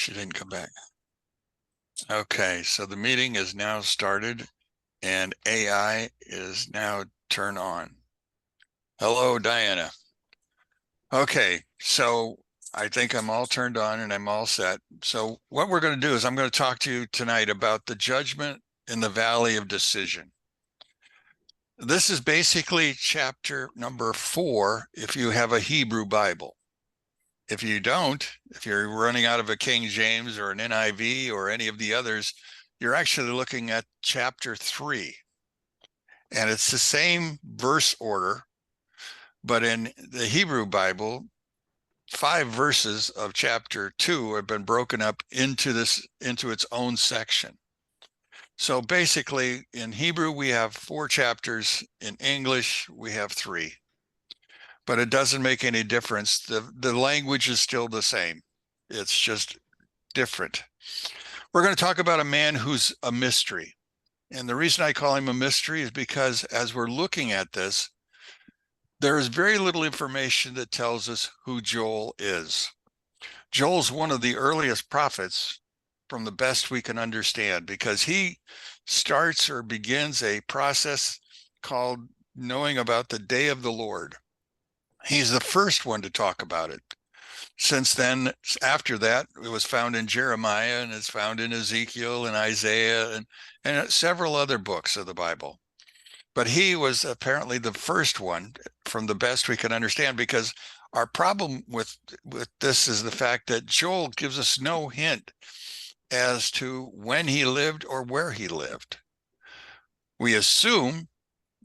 she didn't come back. Okay, so the meeting is now started and AI is now turned on. Hello, Diana. Okay, so I think I'm all turned on and I'm all set. So what we're going to do is I'm going to talk to you tonight about the judgment in the valley of decision. This is basically chapter number 4 if you have a Hebrew Bible. If you don't, if you're running out of a King James or an NIV or any of the others, you're actually looking at chapter 3. And it's the same verse order, but in the Hebrew Bible, 5 verses of chapter 2 have been broken up into its own section. So basically, in Hebrew, we have 4 chapters. In English, we have 3. But it doesn't make any difference. The language is still the same. It's just different. We're going to talk about a man who's a mystery. And the reason I call him a mystery is because as we're looking at this, there is very little information that tells us who Joel is. Joel's one of the earliest prophets from the best we can understand, because he starts or begins a process called knowing about the day of the Lord. He's the first one to talk about it. Since then, after that, it was found in Jeremiah and it's found in Ezekiel and Isaiah and several other books of the Bible. But he was apparently the first one from the best we can understand, because our problem with this is the fact that Joel gives us no hint as to when he lived or where he lived. We assume,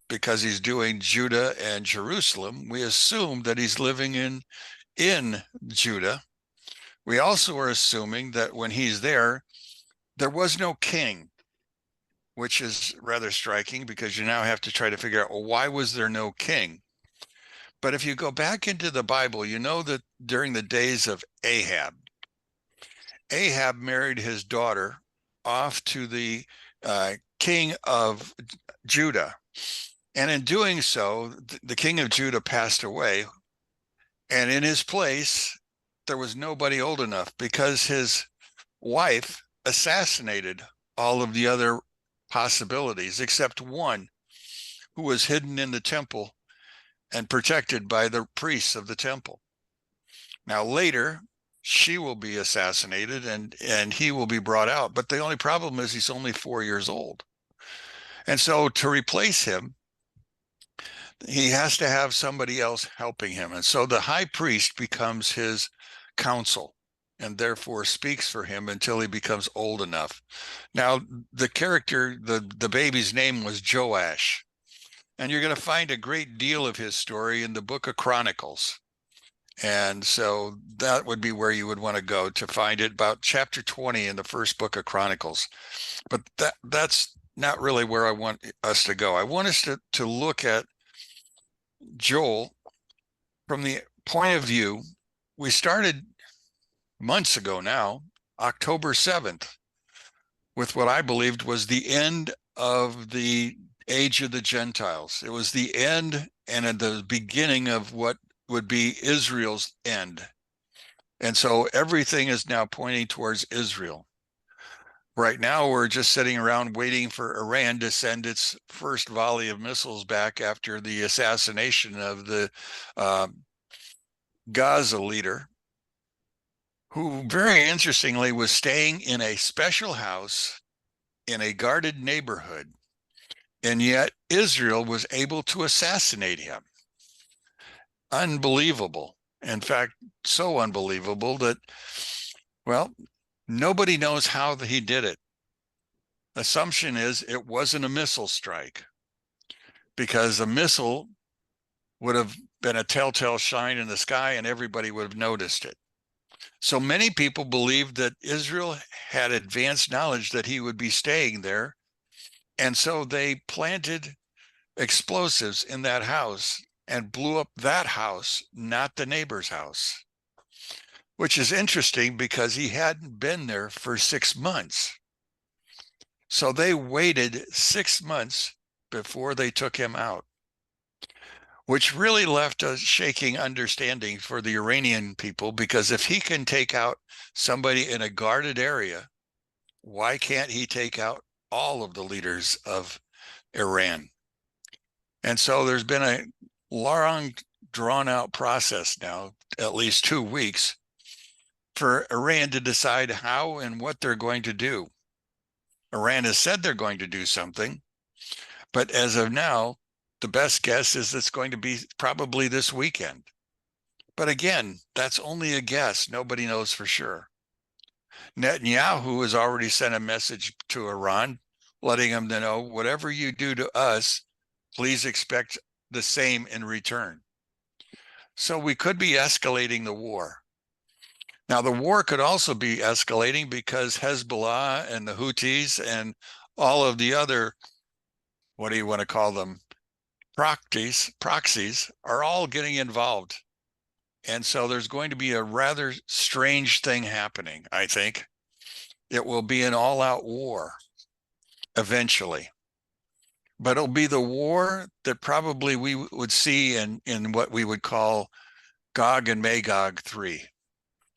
because he's doing Judah and Jerusalem, we assume that he's living in Judah. We also are assuming that when he's there was no king, which is rather striking, because you now have to try to figure out, well, why was there no king? But if you go back into the Bible, you know that during the days of Ahab married his daughter off to the king of Judah. And in doing so, the king of Judah passed away. And in his place, there was nobody old enough, because his wife assassinated all of the other possibilities except one, who was hidden in the temple and protected by the priests of the temple. Now later, she will be assassinated and he will be brought out. But the only problem is he's only 4 years old. And so to replace him, he has to have somebody else helping him. And so the high priest becomes his counsel and therefore speaks for him until he becomes old enough. Now, the character, the baby's name was Joash. And you're going to find a great deal of his story in the book of Chronicles. And so that would be where you would want to go to find it, about chapter 20 in the first book of Chronicles. But that's not really where I want us to go. I want us to look at Joel from the point of view. We started months ago now, October 7th, with what I believed was the end of the age of the Gentiles. It was the end and at the beginning of what would be Israel's end. And so everything is now pointing towards Israel. Right now, we're just sitting around waiting for Iran to send its first volley of missiles back after the assassination of the Gaza leader, who very interestingly was staying in a special house in a guarded neighborhood. And yet Israel was able to assassinate him. Unbelievable. In fact, so unbelievable that, well, nobody knows how he did it. Assumption is it wasn't a missile strike, because a missile would have been a telltale sign in the sky and everybody would have noticed it. So many people believed that Israel had advanced knowledge that he would be staying there. And so they planted explosives in that house and blew up that house, not the neighbor's house, which is interesting because he hadn't been there for 6 months. So they waited 6 months before they took him out. which really left a shaking understanding for the Iranian people, because if he can take out somebody in a guarded area, why can't he take out all of the leaders of Iran? And so there's been a long, drawn out process now, at least 2 weeks, for Iran to decide how and what they're going to do. Iran has said they're going to do something, but as of now, the best guess is it's going to be probably this weekend. But again, that's only a guess. Nobody knows for sure. Netanyahu has already sent a message to Iran, letting them know, whatever you do to us, please expect the same in return. So we could be escalating the war. Now, the war could also be escalating because Hezbollah and the Houthis and all of the other, what do you want to call them, proxies are all getting involved. And so there's going to be a rather strange thing happening, I think. It will be an all-out war eventually. But it'll be the war that probably we would see in what we would call Gog and Magog 3.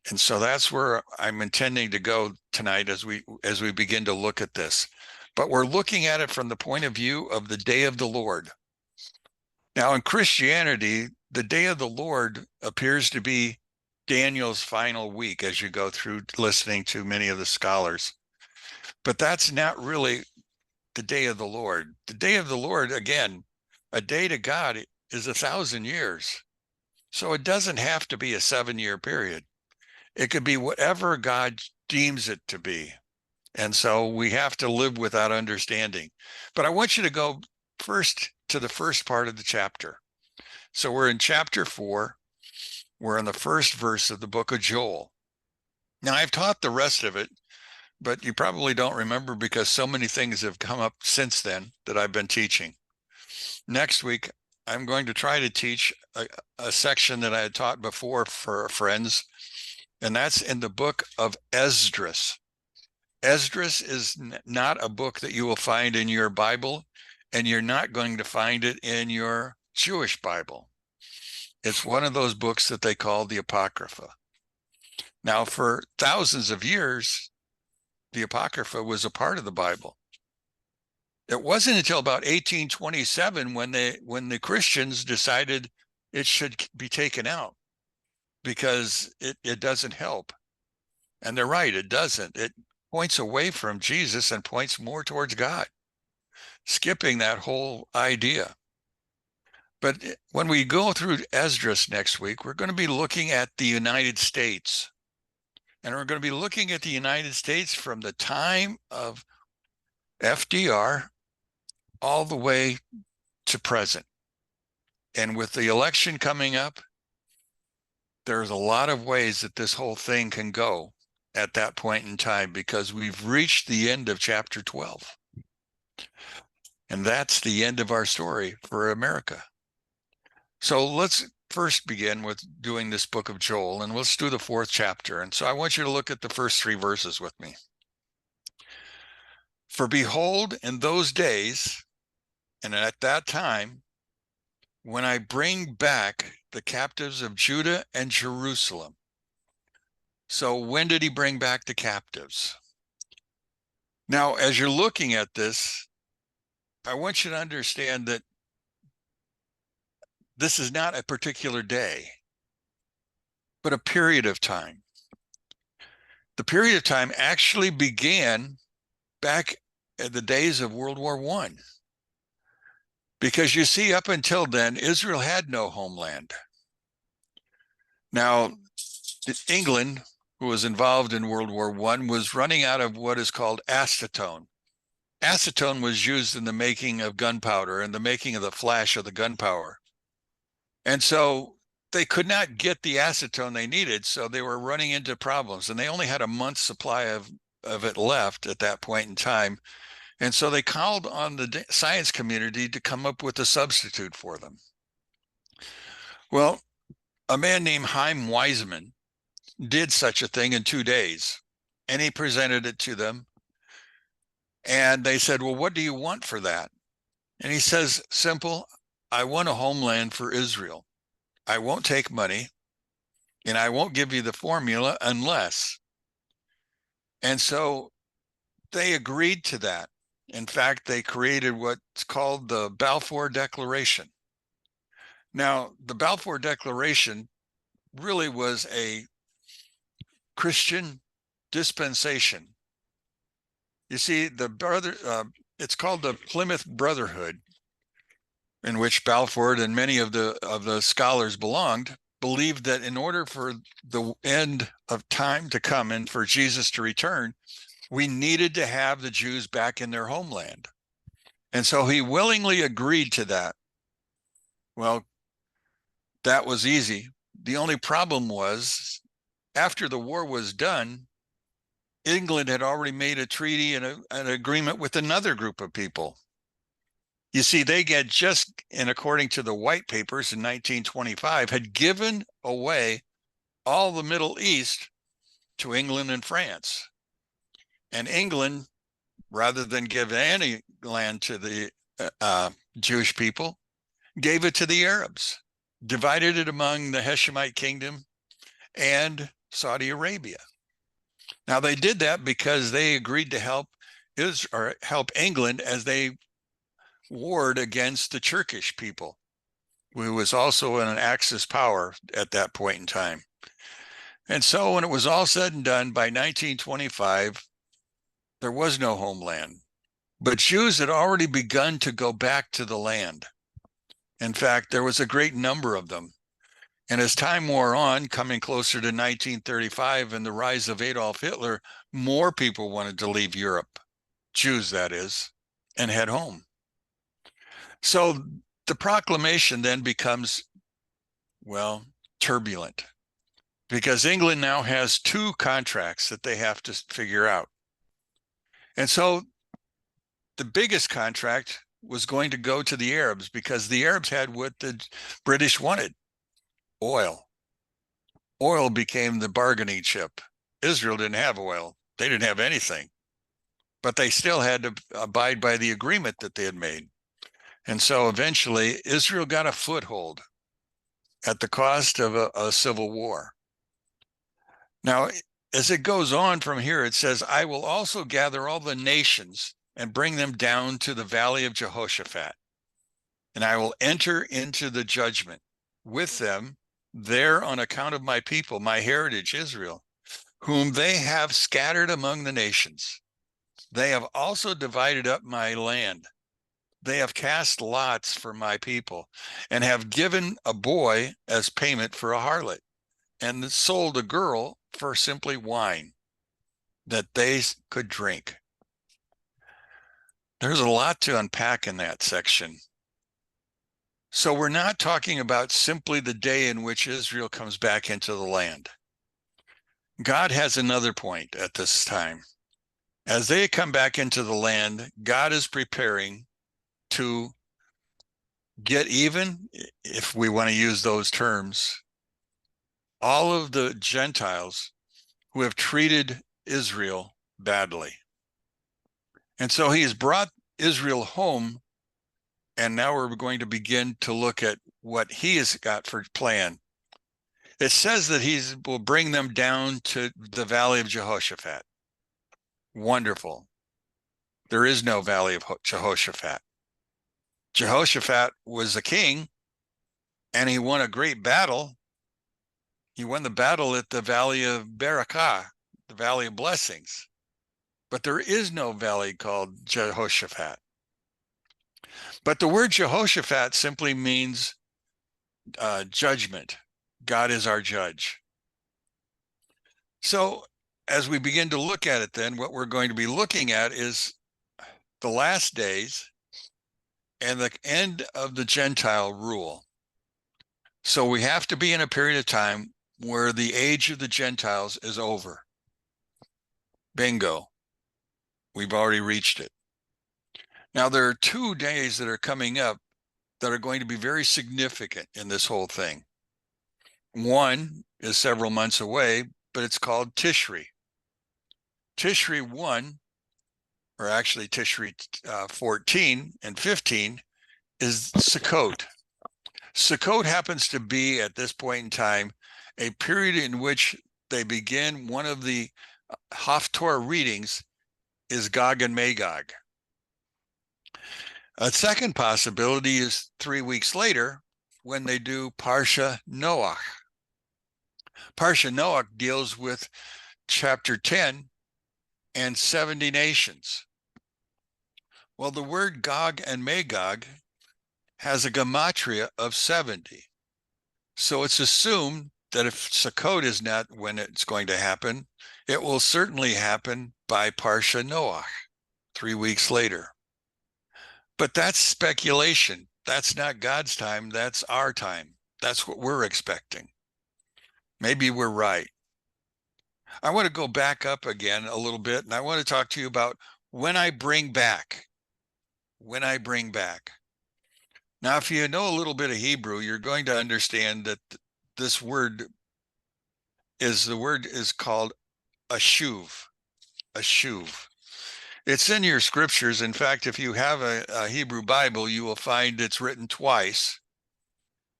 And so that's where I'm intending to go tonight as we begin to look at this. But we're looking at it from the point of view of the day of the Lord. Now, in Christianity, the day of the Lord appears to be Daniel's final week as you go through listening to many of the scholars. But that's not really the day of the Lord. The day of the Lord, again, a day to God is 1,000 years. So it doesn't have to be a 7-year period. It could be whatever God deems it to be. And so we have to live with that understanding. But I want you to go first to the first part of the chapter. So we're in chapter 4. We're in the first verse of the book of Joel. Now, I've taught the rest of it, but you probably don't remember because so many things have come up since then that I've been teaching. Next week, I'm going to try to teach a section that I had taught before for friends, and that's in the book of Esdras. Esdras is not a book that you will find in your Bible, and you're not going to find it in your Jewish Bible. It's one of those books that they call the Apocrypha. Now, for thousands of years, the Apocrypha was a part of the Bible. It wasn't until about 1827 when the Christians decided it should be taken out because it doesn't help. And they're right, it doesn't. It points away from Jesus and points more towards God, skipping that whole idea. But when we go through Esdras next week, we're going to be looking at the United States. And we're going to be looking at the United States from the time of FDR all the way to present. And with the election coming up, there's a lot of ways that this whole thing can go at that point in time, because we've reached the end of chapter 12. And that's the end of our story for America. So let's first begin with doing this book of Joel, and let's do the 4th chapter. And so I want you to look at the first 3 verses with me. For behold, in those days, and at that time, when I bring back the captives of Judah and Jerusalem. So when did he bring back the captives? Now, as you're looking at this, I want you to understand that this is not a particular day, but a period of time. The period of time actually began back in the days of World War I. Because you see, up until then, Israel had no homeland. Now, England, who was involved in World War I, was running out of what is called acetone. Acetone was used in the making of gunpowder and the making of the flash of the gunpowder. And so they could not get the acetone they needed, so they were running into problems. And they only had a month's supply of it left at that point in time. And so they called on the science community to come up with a substitute for them. Well, a man named Chaim Weizmann did such a thing in 2 days, and he presented it to them. And they said, well, what do you want for that? And he says, simple, I want a homeland for Israel. I won't take money, and I won't give you the formula unless. And so they agreed to that. In fact, they created what's called the Balfour Declaration. Now, the Balfour Declaration really was a Christian dispensation. You see, it's called the Plymouth Brotherhood, in which Balfour and many of the scholars belonged, believed that in order for the end of time to come and for Jesus to return, we needed to have the Jews back in their homeland. And so he willingly agreed to that. Well, that was easy. The only problem was, after the war was done, England had already made a treaty and an agreement with another group of people. You see, they had just, and according to the white papers in 1925, had given away all the Middle East to England and France. And England, rather than give any land to the Jewish people, gave it to the Arabs, divided it among the Hashemite kingdom and Saudi Arabia. Now, they did that because they agreed to help England as they warred against the Turkish people, who was also an Axis power at that point in time. And so when it was all said and done, by 1925, there was no homeland. But Jews had already begun to go back to the land. In fact, there was a great number of them. And as time wore on, coming closer to 1935 and the rise of Adolf Hitler, more people wanted to leave Europe, Jews that is, and head home. So the proclamation then becomes, well, turbulent, because England now has two contracts that they have to figure out. And so the biggest contract was going to go to the Arabs, because the Arabs had what the British wanted: oil. Oil became the bargaining chip. Israel didn't have oil. They didn't have anything, but they still had to abide by the agreement that they had made. And so eventually Israel got a foothold at the cost of a civil war. Now, as it goes on from here, it says, I will also gather all the nations and bring them down to the valley of Jehoshaphat, and I will enter into the judgment with them there on account of my people, my heritage, Israel, whom they have scattered among the nations. They have also divided up my land. They have cast lots for my people, and have given a boy as payment for a harlot, and sold a girl for simply wine that they could drink. There's a lot to unpack in that section. So we're not talking about simply the day in which Israel comes back into the land. God has another point at this time. As they come back into the land, God is preparing to get even, if we want to use those terms, all of the Gentiles who have treated Israel badly. And so he has brought Israel home, and now we're going to begin to look at what he has got for plan. It says that he will bring them down to the valley of Jehoshaphat. Wonderful. There is no valley of Jehoshaphat. Jehoshaphat was a king, and he won a great battle. He won the battle at the valley of Berakah, the valley of blessings. But there is no valley called Jehoshaphat. But the word Jehoshaphat simply means judgment. God is our judge. So as we begin to look at it then, what we're going to be looking at is the last days and the end of the Gentile rule. So we have to be in a period of time where the age of the Gentiles is over. Bingo. We've already reached it. Now, there are 2 days that are coming up that are going to be very significant in this whole thing. One is several months away, but it's called Tishri. Tishri 1, or actually Tishri 14 and 15, is Sukkot. Sukkot happens to be, at this point in time, a period in which they begin one of the Haftorah readings is Gog and Magog. A second possibility is 3 weeks later when they do Parsha Noach. Parsha Noach deals with chapter 10 and 70 nations. Well, the word Gog and Magog has a gematria of 70. So it's assumed that if Sukkot is not when it's going to happen, it will certainly happen by Parsha Noach, 3 weeks later. But that's speculation. That's not God's time. That's our time. That's what we're expecting. Maybe we're right. I want to go back up again a little bit, and I want to talk to you about when I bring back. When I bring back. Now, if you know a little bit of Hebrew, you're going to understand that this word is called ashuv. Ashuv. It's in your scriptures. In fact, if you have a Hebrew Bible, you will find it's written twice,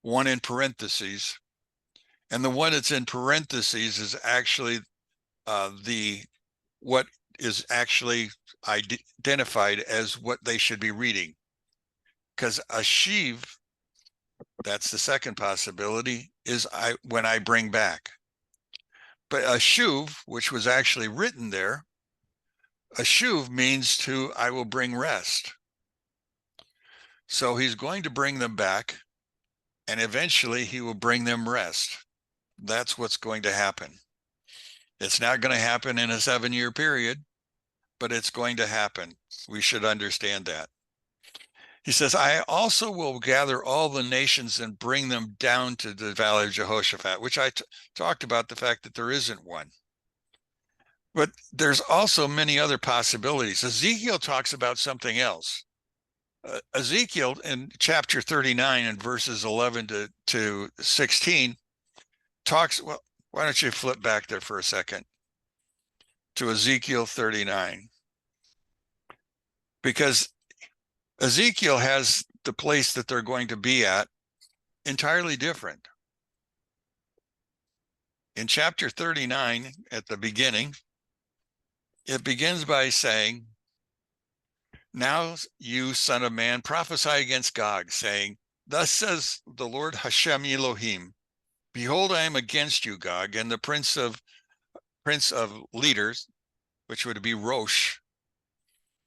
one in parentheses. And the one that's in parentheses is actually what is actually identified as what they should be reading. Because ashiv, that's the second possibility, is when I bring back. But ashuv, which was actually written there, ashuv means I will bring rest. So he's going to bring them back, and eventually he will bring them rest. That's what's going to happen. It's not going to happen in a 7-year period, but it's going to happen. We should understand that. He says, I also will gather all the nations and bring them down to the valley of Jehoshaphat, which I talked about the fact that there isn't one. But there's also many other possibilities. Ezekiel talks about something else. Ezekiel in chapter 39 and verses 11 to 16 talks, well, why don't you flip back there for a second to Ezekiel 39? Because Ezekiel has the place that they're going to be at entirely different. In chapter 39, at the beginning, it begins by saying, now you, son of man, prophesy against Gog, saying, thus says the Lord Hashem Elohim, behold, I am against you, Gog, and the prince of leaders, which would be Rosh,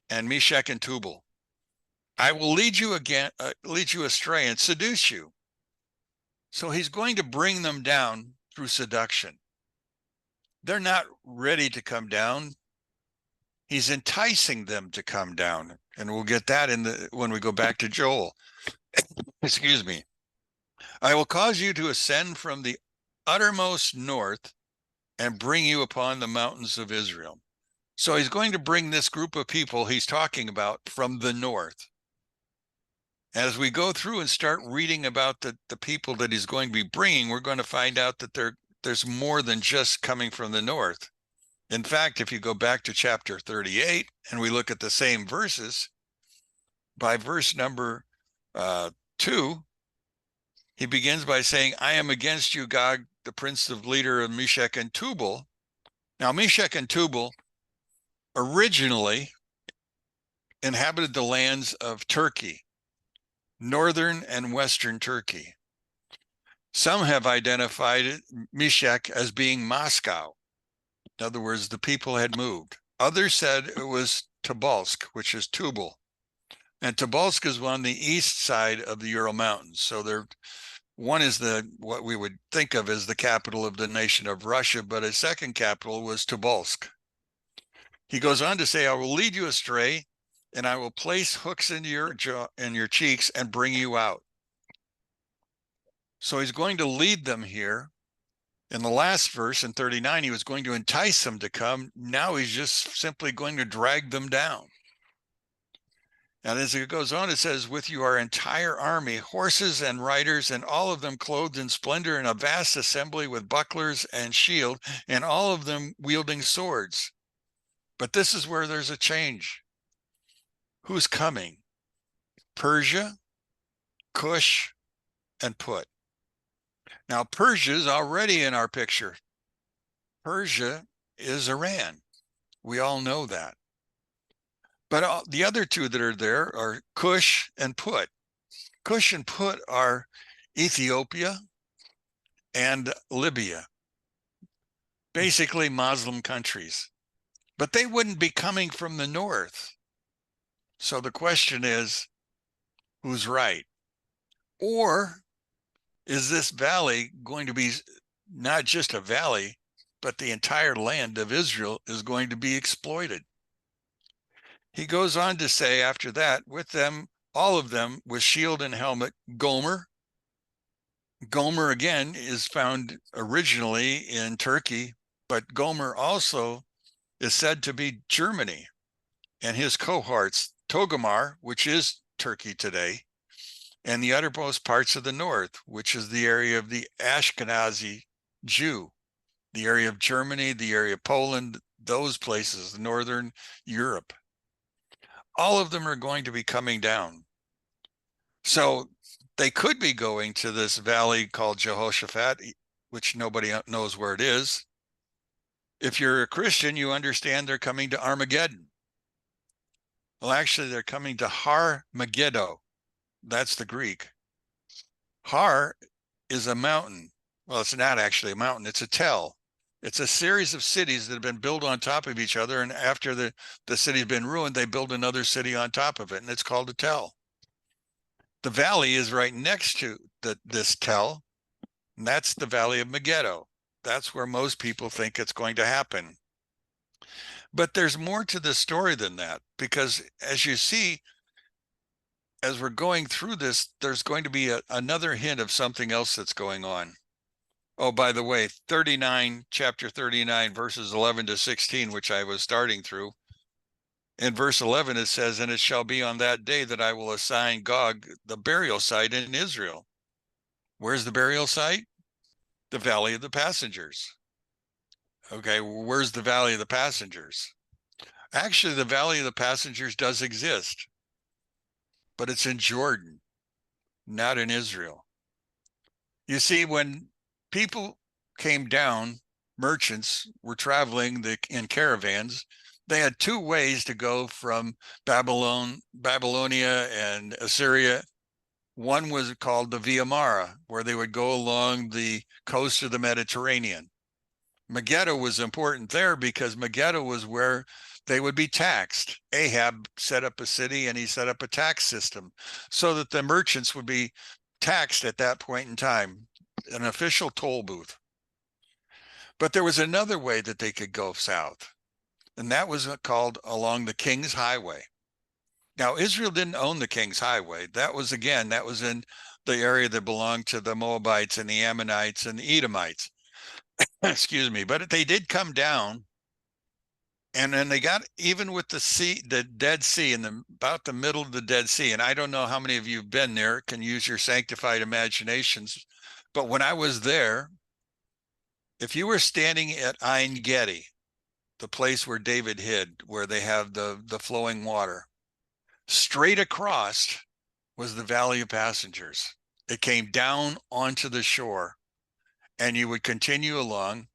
and Meshach and Tubal. I will lead you astray and seduce you. So he's going to bring them down through seduction. They're not ready to come down. He's enticing them to come down. And we'll get that when we go back to Joel. Excuse me. I will cause you to ascend from the uttermost north and bring you upon the mountains of Israel. So he's going to bring this group of people he's talking about from the north. As we go through and start reading about the people that he's going to be bringing, we're going to find out that there's more than just coming from the north. In fact, if you go back to chapter 38 and we look at the same verses, by verse number 2, he begins by saying, I am against you, Gog, the prince of leader of Meshach and Tubal. Now, Meshach and Tubal originally inhabited the lands of Turkey, northern and western Turkey. Some have identified Meshach as being Moscow. In other words, the people had moved. Others said it was Tobolsk, which is Tubal. And Tobolsk is on the east side of the Ural Mountains. So one is what we would think of as the capital of the nation of Russia, but a second capital was Tobolsk. He goes on to say, I will lead you astray, and I will place hooks into your jaw and your cheeks and bring you out. So he's going to lead them here. In the last verse, in 39, he was going to entice them to come. Now he's just simply going to drag them down. And as it goes on, it says, with you our entire army, horses and riders, and all of them clothed in splendor, and a vast assembly with bucklers and shield, and all of them wielding swords. But this is where there's a change. Who's coming? Persia, Cush, and Put. Now, Persia is already in our picture. Persia is Iran. We all know that. But the other two that are there are Cush and Put. Cush and Put are Ethiopia and Libya, basically Muslim countries. But they wouldn't be coming from the north. So the question is, who's right? Or is this valley going to be not just a valley, but the entire land of Israel is going to be exploited? He goes on to say after that, with them, all of them with shield and helmet, Gomer. Gomer again is found originally in Turkey, but Gomer also is said to be Germany, and his cohorts, Togomar, which is Turkey today, and the uttermost parts of the north, which is the area of the Ashkenazi Jew, the area of Germany, the area of Poland, those places, northern Europe. All of them are going to be coming down. So they could be going to this valley called Jehoshaphat, which nobody knows where it is. If you're a Christian, you understand they're coming to Armageddon. Well, actually, they're coming to Har Megiddo. That's the Greek. Har is a mountain. Well, it's not actually a mountain, it's a tell. It's a series of cities that have been built on top of each other. And after the city's been ruined, they build another city on top of it, and it's called a tell. The valley is right next to this tell, and that's the Valley of Megiddo. That's where most people think it's going to happen. But there's more to the story than that, because as you see, as we're going through this, there's going to be another hint of something else that's going on. Oh, by the way, chapter 39, verses 11 to 16, which I was starting through. In verse 11, it says, "And it shall be on that day that I will assign Gog the burial site in Israel." Where's the burial site? The Valley of the Passengers. Okay, where's the Valley of the Passengers? Actually, the Valley of the Passengers does exist, but it's in Jordan, not in Israel. You see, when people came down, merchants were traveling in caravans. They had two ways to go from Babylonia and Assyria. One was called the Via Mara, where they would go along the coast of the Mediterranean. Megiddo was important there because Megiddo was where they would be taxed. Ahab set up a city and he set up a tax system so that the merchants would be taxed at that point in time, an official toll booth. But there was another way that they could go south, and that was called along the King's Highway. Now, Israel didn't own the King's Highway. That was in the area that belonged to the Moabites and the Ammonites and the Edomites. Excuse me. But they did come down, and then they got even with the Dead Sea, about the middle of the Dead Sea. And I don't know how many of you have been there, can use your sanctified imaginations. But when I was there, if you were standing at Ein Gedi, the place where David hid, where they have the flowing water, straight across was the Valley of Passengers. It came down onto the shore, and you would continue along.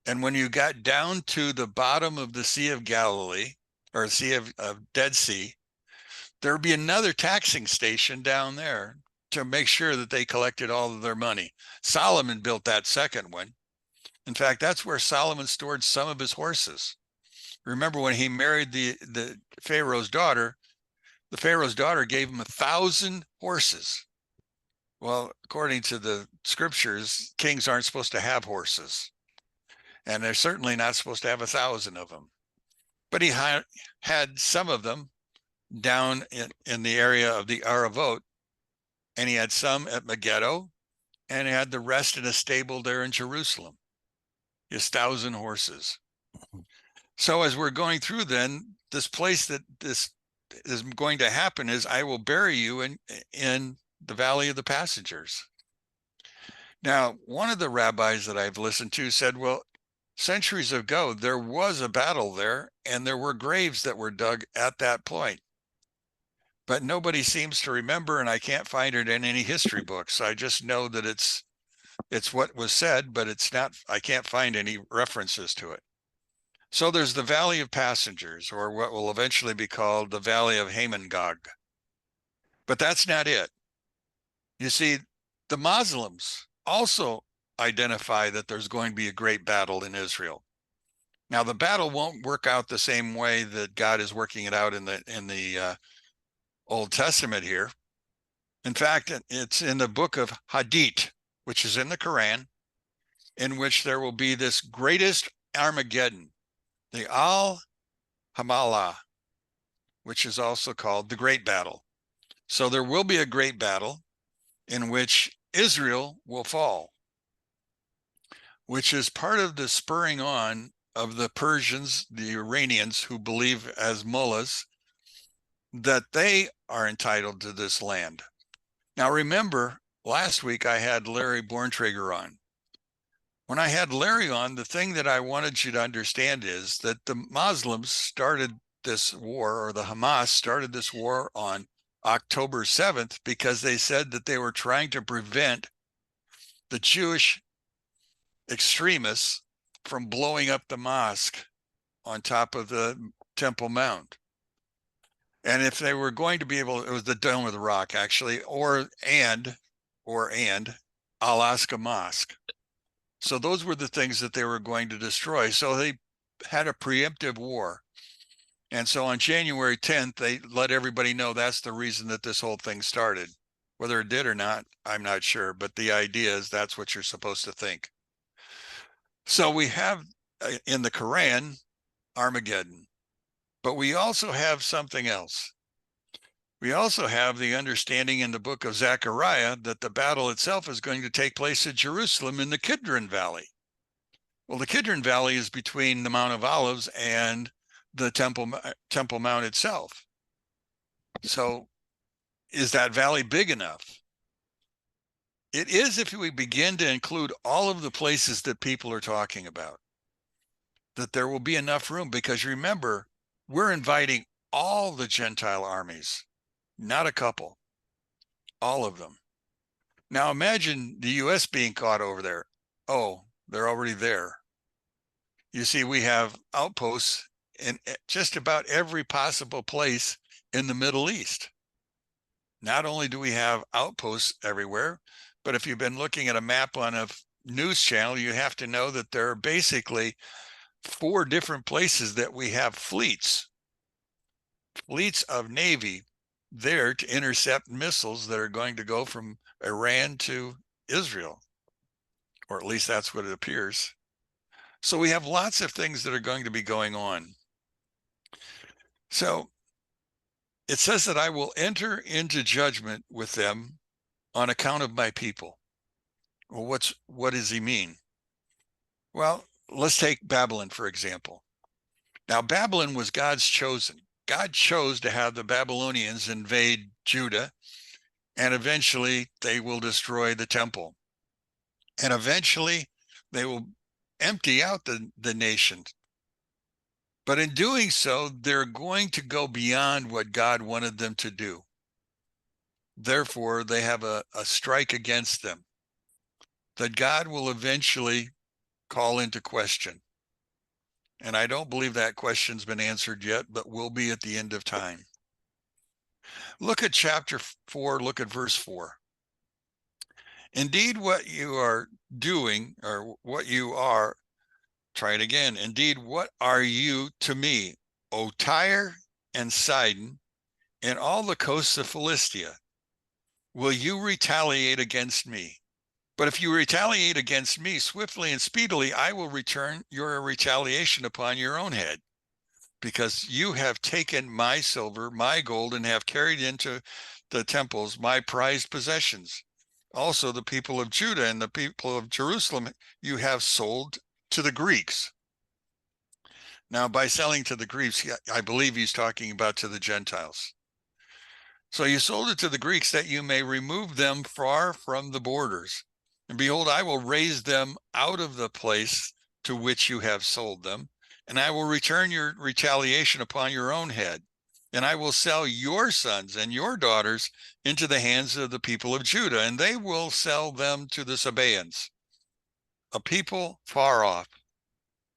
And when you got down to the bottom of the Sea of Galilee, or Sea of Dead Sea, there would be another taxing station down there to make sure that they collected all of their money. Solomon built that second one. In fact, that's where Solomon stored some of his horses. Remember when he married the Pharaoh's daughter, the Pharaoh's daughter gave him 1,000 horses. Well, according to the scriptures, kings aren't supposed to have horses. And they're certainly not supposed to have 1,000 of them. But he had some of them down in the area of the Aravot, and he had some at Megiddo, and he had the rest in a stable there in Jerusalem. His 1,000 horses. So as we're going through, then this place that this is going to happen is I will bury you in the Valley of the Passengers. Now, one of the rabbis that I've listened to said, well, centuries ago, there was a battle there, and there were graves that were dug at that point. but nobody seems to remember, and I can't find it in any history books. I just know that it's what was said, but it's not, I can't find any references to it. So there's the Valley of Passengers, or what will eventually be called the Valley of Hamongog. But that's not it. You see, the Muslims also identify that there's going to be a great battle in Israel. Now, the battle won't work out the same way that God is working it out in the Old Testament here. In fact, it's in the book of Hadith, which is in the Quran, in which there will be this greatest Armageddon, the Al-Hamalah, which is also called the Great Battle. So there will be a great battle in which Israel will fall, which is part of the spurring on of the Persians, the Iranians, who believe as mullahs that they are entitled to this land. Now, remember, last week I had Larry Borntrager on. When I had Larry on, the thing that I wanted you to understand is that the Muslims started this war, or the Hamas started this war on October 7th because they said that they were trying to prevent the Jewish extremists from blowing up the mosque on top of the Temple Mount. And if they were going to be able, it was the Dome of the Rock, actually, or Al-Aqsa Mosque. So those were the things that they were going to destroy. So they had a preemptive war. And so on January 10th, they let everybody know that's the reason that this whole thing started. Whether it did or not, I'm not sure. But the idea is that's what you're supposed to think. So we have in the Quran, Armageddon. But we also have something else. We also have the understanding in the book of Zechariah that the battle itself is going to take place at Jerusalem in the Kidron Valley. Well, the Kidron Valley is between the Mount of Olives and the Temple Mount itself. So is that valley big enough? It is if we begin to include all of the places that people are talking about, that there will be enough room, because remember, we're inviting all the Gentile armies, not a couple, all of them. Now imagine the US being caught over there. Oh, they're already there. You see, we have outposts in just about every possible place in the Middle East. Not only do we have outposts everywhere, but if you've been looking at a map on a news channel, you have to know that there are basically 4 different places that we have fleets of Navy there to intercept missiles that are going to go from Iran to Israel, or at least that's what it appears. So we have lots of things that are going to be going on. So it says that I will enter into judgment with them on account of my people. Well, what does he mean? Well, let's take Babylon, for example. Now, Babylon was God's chosen. God chose to have the Babylonians invade Judah, and eventually they will destroy the temple. And eventually they will empty out the nation. But in doing so, they're going to go beyond what God wanted them to do. Therefore, they have a strike against them that God will eventually call into question. And I don't believe that question's been answered yet, but will be at the end of time. Look at chapter 4, look at verse 4. Indeed, what you are doing, or what you are, try it again. Indeed, what are you to me, O Tyre and Sidon, and all the coasts of Philistia? Will you retaliate against me? But if you retaliate against me swiftly and speedily, I will return your retaliation upon your own head, because you have taken my silver, my gold, and have carried into the temples my prized possessions. Also, the people of Judah and the people of Jerusalem you have sold to the Greeks. Now, by selling to the Greeks, I believe he's talking about to the Gentiles. So you sold it to the Greeks that you may remove them far from the borders. And behold, I will raise them out of the place to which you have sold them, and I will return your retaliation upon your own head. and I will sell your sons and your daughters into the hands of the people of Judah, and they will sell them to the Sabaeans, a people far off,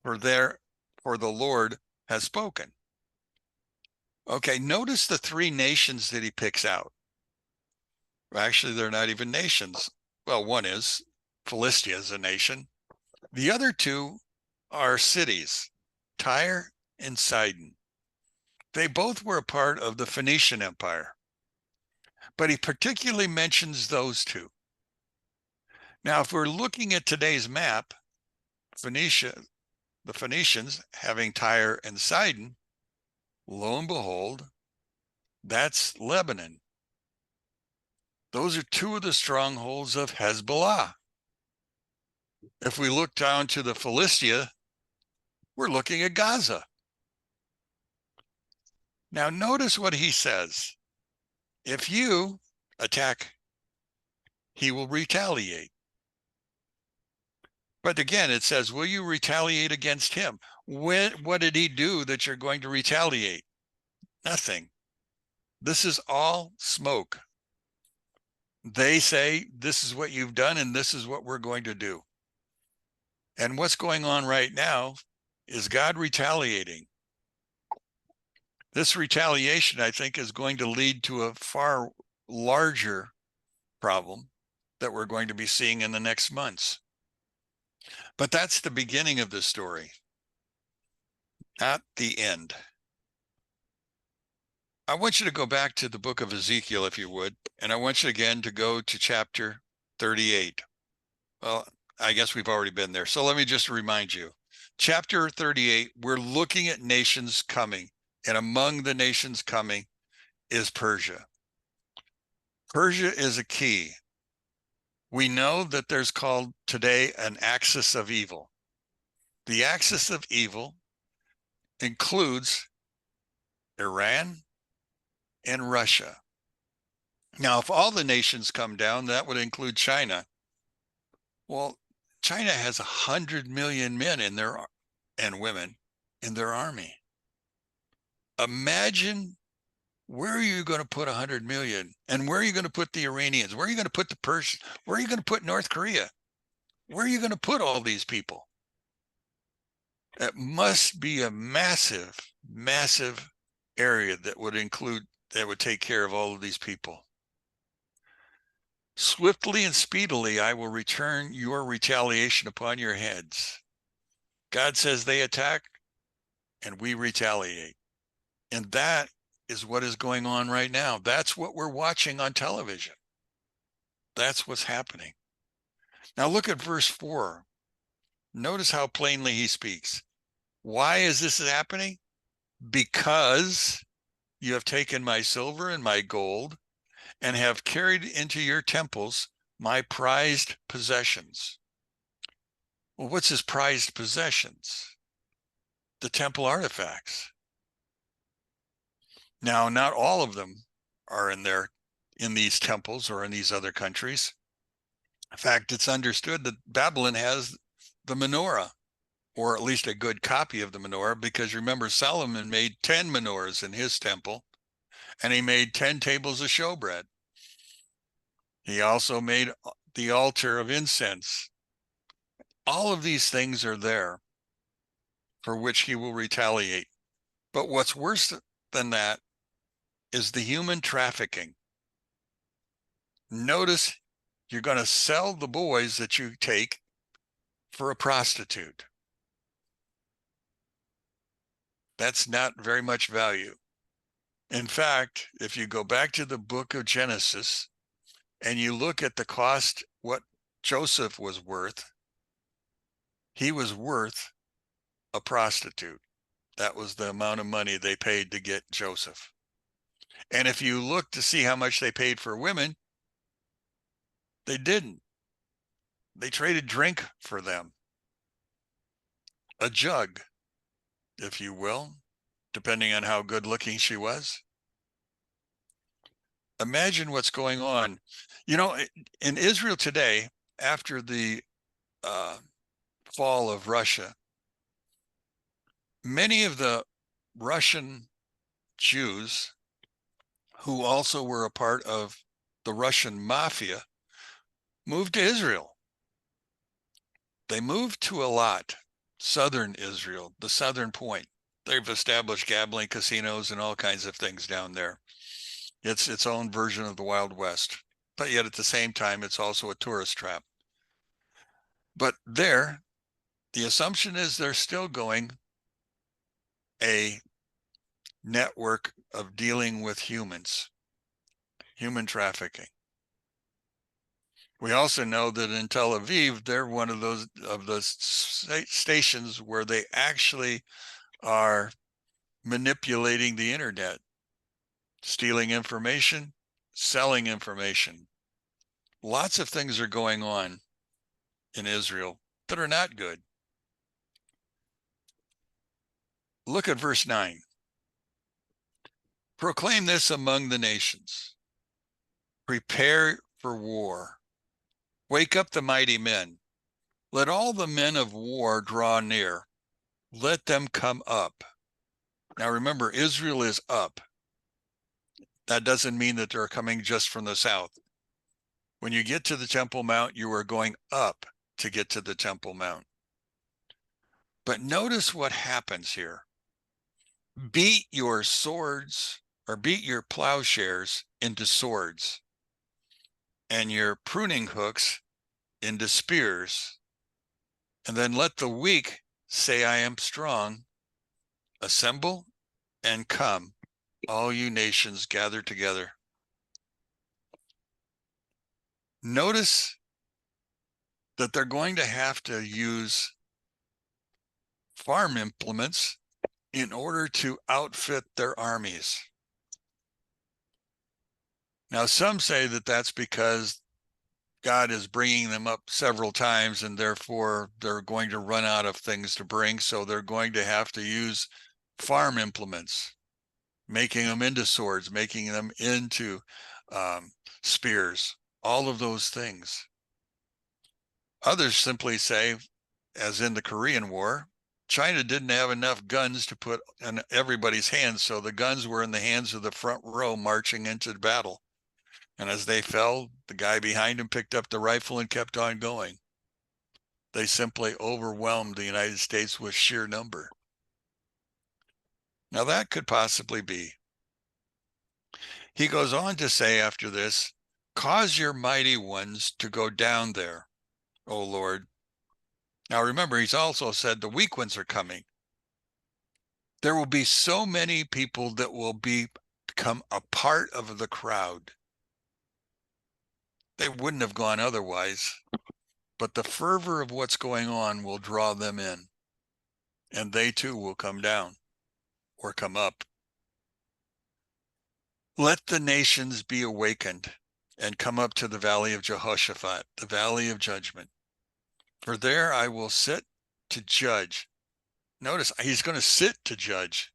for the Lord has spoken. Okay, notice the three nations that he picks out. Actually, they're not even nations. Well, one is Philistia is a nation. The other two are cities, Tyre and Sidon. They both were a part of the Phoenician Empire, but he particularly mentions those two. Now, if we're looking at today's map, Phoenicia, the Phoenicians having Tyre and Sidon, lo and behold, that's Lebanon. Those are two of the strongholds of Hezbollah. If we look down to the Philistia, we're looking at Gaza. Now, notice what he says. If you attack, he will retaliate. But again, it says, will you retaliate against him? What did he do that you're going to retaliate? Nothing. This is all smoke. They say, this is what you've done, and this is what we're going to do. And what's going on right now is God retaliating. This retaliation, I think, is going to lead to a far larger problem that we're going to be seeing in the next months. But that's the beginning of the story, not the end. I want you to go back to the book of Ezekiel, if you would, and I want you again to go to chapter 38. Well, I guess we've already been there. So let me just remind you. Chapter 38, we're looking at nations coming, and among the nations coming is Persia. Persia is a key. We know that there's called today an axis of evil. The axis of evil includes Iran and Russia. Now, if all the nations come down, that would include China. Well, China has 100 million men in their and women in their army. Imagine, where are you going to put 100 million? And where are you going to put the Iranians? Where are you going to put the Persians? Where are you going to put North Korea? Where are you going to put all these people? It must be a massive, massive area that would take care of all of these people. Swiftly and speedily, I will return your retaliation upon your heads. God says they attack and we retaliate. And that is what is going on right now. That's what we're watching on television. That's what's happening. Now look at verse 4. Notice how plainly he speaks. Why is this happening? Because you have taken my silver and my gold and have carried into your temples my prized possessions. Well, what's his prized possessions? The temple artifacts. Now, not all of them are in these temples or in these other countries. In fact, it's understood that Babylon has the menorah, or at least a good copy of the menorah, because remember, Solomon made 10 menorahs in his temple, and he made 10 tables of showbread. He also made the altar of incense. All of these things are there for which he will retaliate. But what's worse than that is the human trafficking. Notice, you're going to sell the boys that you take for a prostitute. That's not very much value. In fact, if you go back to the book of Genesis and you look at the cost, what Joseph was worth, he was worth a prostitute. That was the amount of money they paid to get Joseph. And if you look to see how much they paid for women, they didn't. They traded drink for them. A jug, if you will, depending on how good looking she was. Imagine what's going on. You know, in Israel today, after the fall of Russia, many of the Russian Jews who also were a part of the Russian mafia moved to Israel. They moved to Eilat, southern Israel, the southern point. They've established gambling casinos and all kinds of things down there. It's its own version of the Wild West, but yet at the same time, it's also a tourist trap. But there, the assumption is they're still going a network of dealing with humans, human trafficking. We also know that in Tel Aviv, they're one of the stations where they actually are manipulating the internet, stealing information, selling information. Lots of things are going on in Israel that are not good. Look at verse 9. Proclaim this among the nations. Prepare for war. Wake up the mighty men. Let all the men of war draw near. Let them come up. Now remember, Israel is up. That doesn't mean that they're coming just from the south. When you get to the Temple Mount, you are going up to get to the Temple Mount. But notice what happens here. Beat your swords, or beat your plowshares into swords, and your pruning hooks into spears. And then let the weak say, I am strong. Assemble and come, all you nations gather together. Notice that they're going to have to use farm implements in order to outfit their armies. Now, some say that that's because God is bringing them up several times and therefore they're going to run out of things to bring. So they're going to have to use farm implements, making them into swords, making them into spears, all of those things. Others simply say, as in the Korean War, China didn't have enough guns to put in everybody's hands, so the guns were in the hands of the front row marching into the battle. And as they fell, the guy behind him picked up the rifle and kept on going. They simply overwhelmed the United States with sheer number. Now that could possibly be. He goes on to say after this, cause your mighty ones to go down there, O Lord. Now remember, he's also said the weak ones are coming. There will be so many people that will become a part of the crowd. They wouldn't have gone otherwise, but the fervor of what's going on will draw them in, and they too will come down or come up. Let the nations be awakened and come up to the valley of Jehoshaphat, the valley of judgment. For there I will sit to judge. Notice he's going to sit to judge.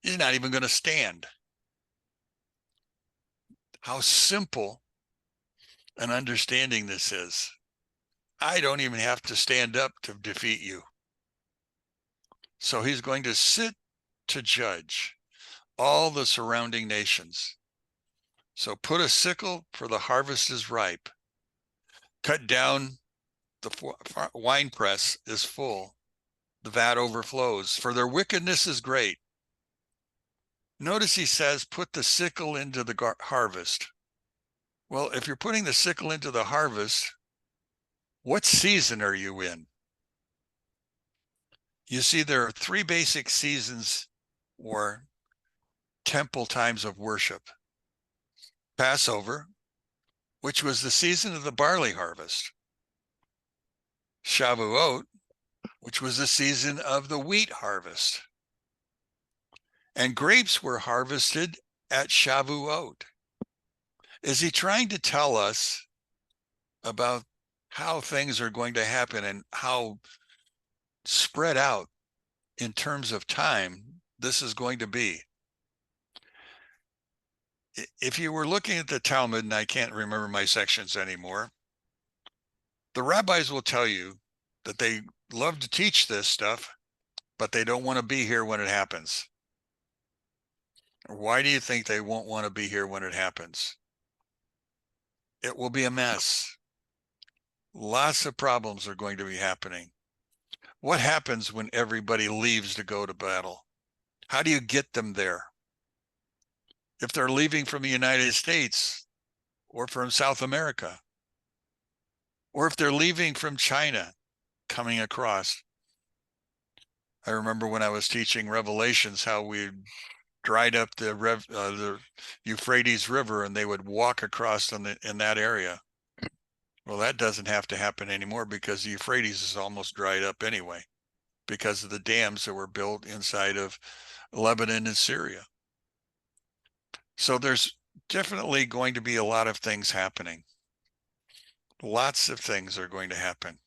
He's not even going to stand. How simple an understanding this is. I don't even have to stand up to defeat you. So he's going to sit to judge all the surrounding nations. So put a sickle, for the harvest is ripe. Cut down, the winepress is full. The vat overflows, for their wickedness is great. Notice he says, put the sickle into the harvest. Well, if you're putting the sickle into the harvest, what season are you in? You see, there are three basic seasons or temple times of worship. Passover, which was the season of the barley harvest. Shavuot, which was the season of the wheat harvest. And grapes were harvested at Shavuot. Is he trying to tell us about how things are going to happen and how spread out in terms of time this is going to be? If you were looking at the Talmud, and I can't remember my sections anymore, the rabbis will tell you that they love to teach this stuff, but they don't want to be here when it happens. Why do you think they won't want to be here when it happens? It will be a mess. Lots of problems are going to be happening. What happens when everybody leaves to go to battle? How do you get them there? If they're leaving from the United States or from South America, or if they're leaving from China coming across. I remember when I was teaching Revelations, how we dried up the Euphrates River and they would walk across in that area. Well, that doesn't have to happen anymore because the Euphrates is almost dried up anyway because of the dams that were built inside of Lebanon and Syria. So there's definitely going to be a lot of things happening. Lots of things are going to happen.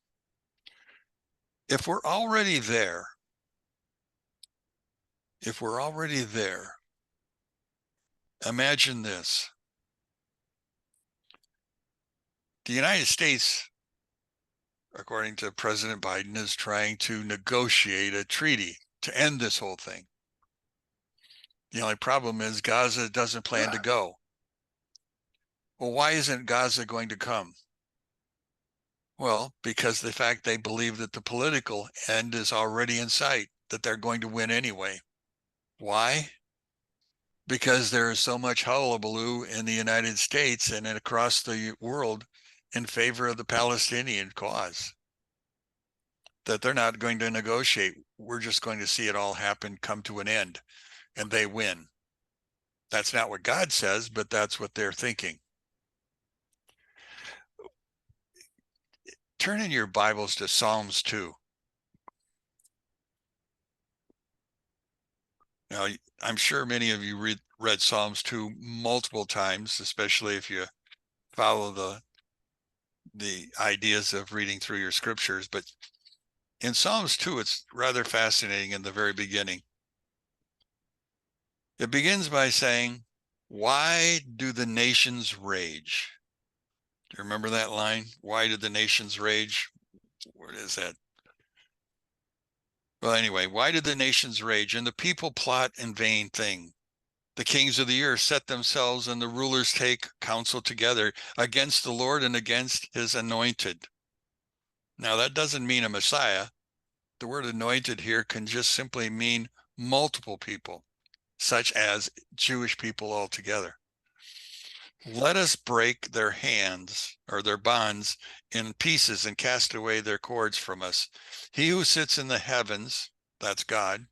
If we're already there, imagine this. The United States, according to President Biden, is trying to negotiate a treaty to end this whole thing. The only problem is Gaza doesn't plan to go. Well, why isn't Gaza going to come? Well, because the fact they believe that the political end is already in sight, that they're going to win anyway. Why? Because there is so much hullabaloo in the United States and across the world in favor of the Palestinian cause, that they're not going to negotiate. We're just going to see it all happen, come to an end, and they win. That's not what God says, but that's what they're thinking. Turn in your Bibles to Psalms 2. Now, I'm sure many of you read Psalms 2 multiple times, especially if you follow the ideas of reading through your scriptures. But in Psalms 2, it's rather fascinating in the very beginning. It begins by saying, "Why do the nations rage?" Do you remember that line? Why do the nations rage? Where is that? Well, anyway, why did the nations rage and the people plot in vain thing? The kings of the earth set themselves and the rulers take counsel together against the Lord and against his anointed. Now, that doesn't mean a Messiah. The word anointed here can just simply mean multiple people, such as Jewish people altogether. Let us break their hands or their bonds in pieces and cast away their cords from us. He who sits in the heavens, that's God,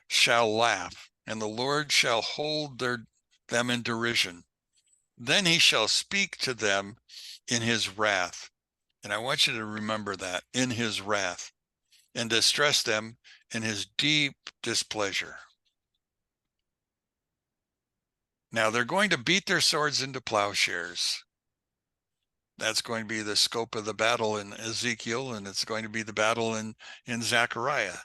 shall laugh, and the Lord shall hold them in derision. Then he shall speak to them in his wrath. And I want you to remember that, in his wrath, and distress them in his deep displeasure. Now they're going to beat their swords into plowshares. That's going to be the scope of the battle in Ezekiel, and it's going to be the battle in Zechariah.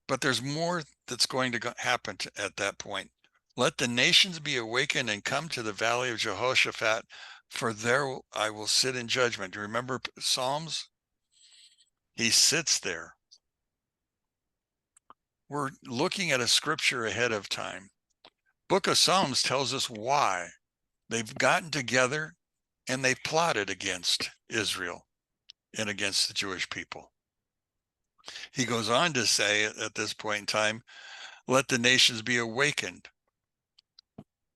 But there's more that's going to happen at that point. Let the nations be awakened and come to the valley of Jehoshaphat, for there I will sit in judgment. Remember Psalms? He sits there. We're looking at a scripture ahead of time. Book of Psalms tells us why they've gotten together and they've plotted against Israel and against the Jewish people. He goes on to say at this point in time, let the nations be awakened.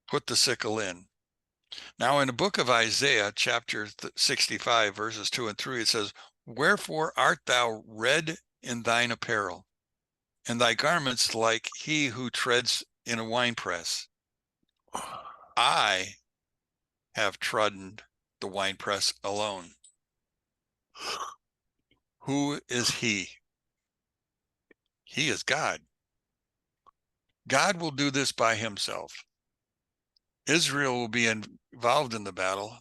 Put the sickle in. Now in the book of Isaiah, chapter 65, verses 2 and 3, it says, wherefore art thou red in thine apparel, and thy garments like he who treads in a winepress? I have trodden the winepress alone. Who is he? He is God. God will do this by himself. Israel will be involved in the battle,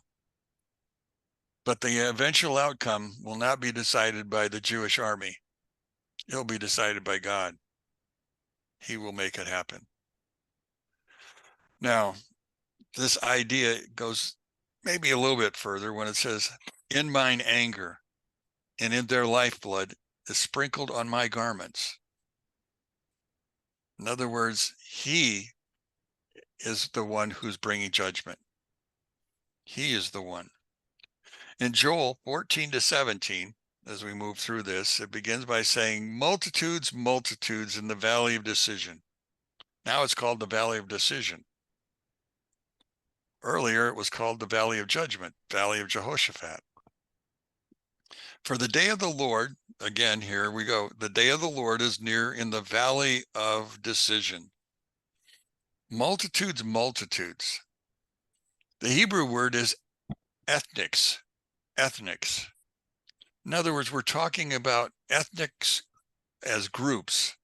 but the eventual outcome will not be decided by the Jewish army. It'll be decided by God. He will make it happen. Now, this idea goes maybe a little bit further when it says, in mine anger and in their lifeblood is sprinkled on my garments. In other words, he is the one who's bringing judgment. He is the one. In Joel 14-17, as we move through this, it begins by saying, multitudes, multitudes in the valley of decision. Now it's called the valley of decision. Earlier, it was called the valley of judgment, valley of Jehoshaphat. For the day of the Lord, again, here we go. The day of the Lord is near in the valley of decision. Multitudes, multitudes. The Hebrew word is ethnics, ethnics. In other words, we're talking about ethnics as groups.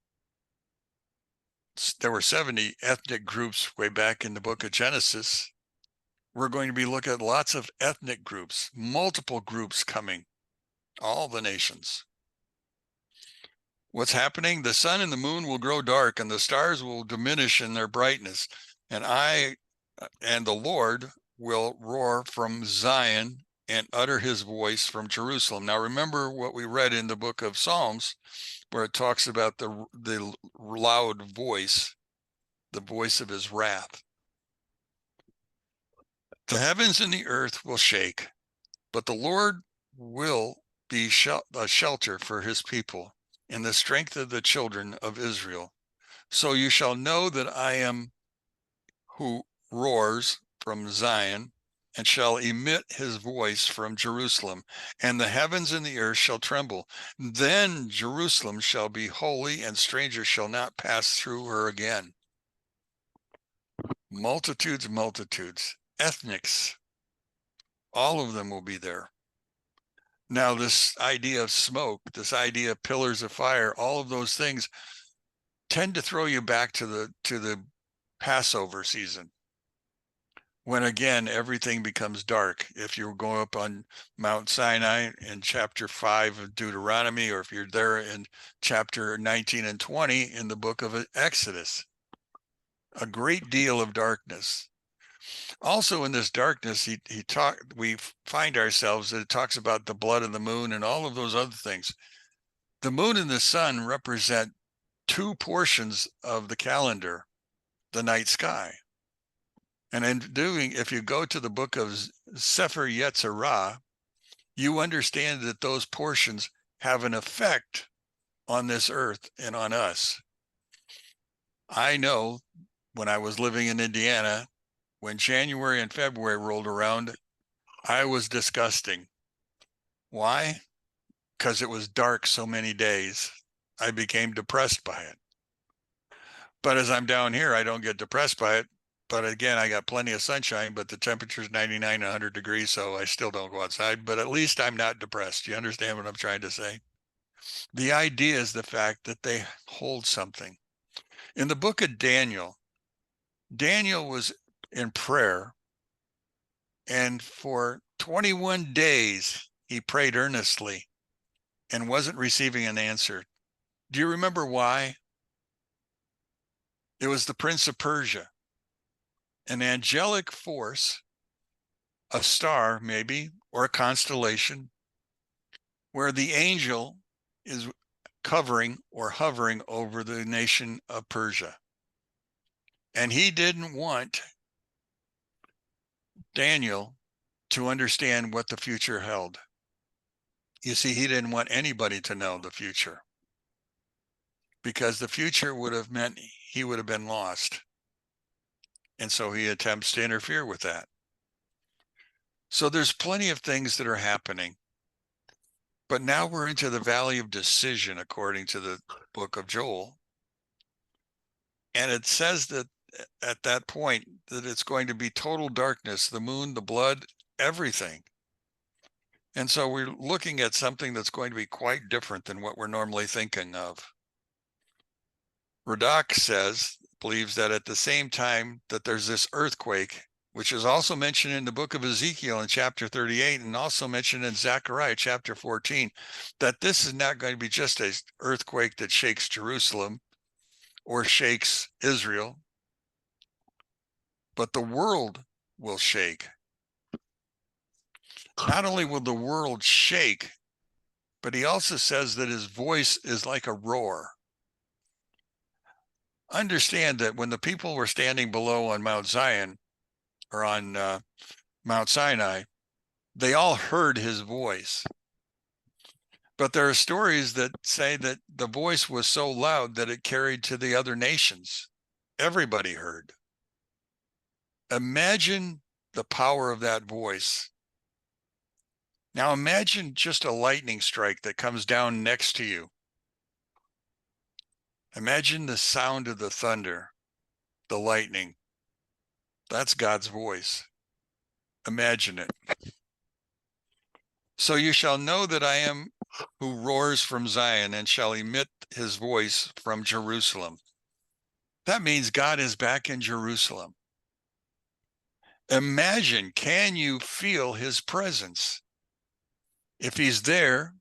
There were 70 ethnic groups way back in the book of Genesis. We're going to be looking at lots of ethnic groups, multiple groups coming, all the nations. What's happening? The sun and the moon will grow dark and the stars will diminish in their brightness. And I and the Lord will roar from Zion and utter his voice from Jerusalem. Now, remember what we read in the book of Psalms, where it talks about the loud voice, the voice of his wrath. The heavens and the earth will shake, but the Lord will be a shelter for his people and the strength of the children of Israel. So you shall know that I am who roars from Zion and shall emit his voice from Jerusalem, and the heavens and the earth shall tremble. Then Jerusalem shall be holy, and strangers shall not pass through her again. Multitudes, multitudes, ethnics, all of them will be there. Now, this idea of smoke, this idea of pillars of fire, all of those things tend to throw you back to the Passover season, when again everything becomes dark. If you go up on Mount Sinai in chapter 5 of Deuteronomy, or if you're there in chapter 19 and 20 in the book of Exodus, a great deal of darkness. Also in this darkness, we find ourselves that it talks about the blood of the moon and all of those other things. The moon and the sun represent two portions of the calendar, the night sky. And if you go to the book of Sefer Yetzirah, you understand that those portions have an effect on this earth and on us. I know when I was living in Indiana, when January and February rolled around, I was disgusting. Why? Because it was dark so many days. I became depressed by it. But as I'm down here, I don't get depressed by it. But again, I got plenty of sunshine, but the temperature's 99, 100 degrees, so I still don't go outside. But at least I'm not depressed. You understand what I'm trying to say? The idea is the fact that they hold something. In the book of Daniel, Daniel was in prayer, and for 21 days, he prayed earnestly and wasn't receiving an answer. Do you remember why? It was the Prince of Persia, an angelic force, a star maybe, or a constellation, where the angel is covering or hovering over the nation of Persia. And he didn't want Daniel to understand what the future held. You see, he didn't want anybody to know the future, because the future would have meant he would have been lost. And so he attempts to interfere with that. So there's plenty of things that are happening. But now we're into the valley of decision, according to the book of Joel. And it says that at that point that it's going to be total darkness, the moon, the blood, everything. And so we're looking at something that's going to be quite different than what we're normally thinking of. Radak believes that at the same time that there's this earthquake, which is also mentioned in the book of Ezekiel in chapter 38 and also mentioned in Zechariah chapter 14, that this is not going to be just an earthquake that shakes Jerusalem or shakes Israel, but the world will shake. Not only will the world shake, but he also says that his voice is like a roar. understand that when the people were standing below on Mount Zion or on Mount Sinai, they all heard his voice. But there are stories that say that the voice was so loud that it carried to the other nations. Everybody heard. Imagine the power of that voice. Now imagine just a lightning strike that comes down next to you. Imagine the sound of the thunder, the lightning. That's God's voice. Imagine it. So you shall know that I am who roars from Zion and shall emit his voice from Jerusalem. That means God is back in Jerusalem. Imagine, can you feel his presence? If he's there,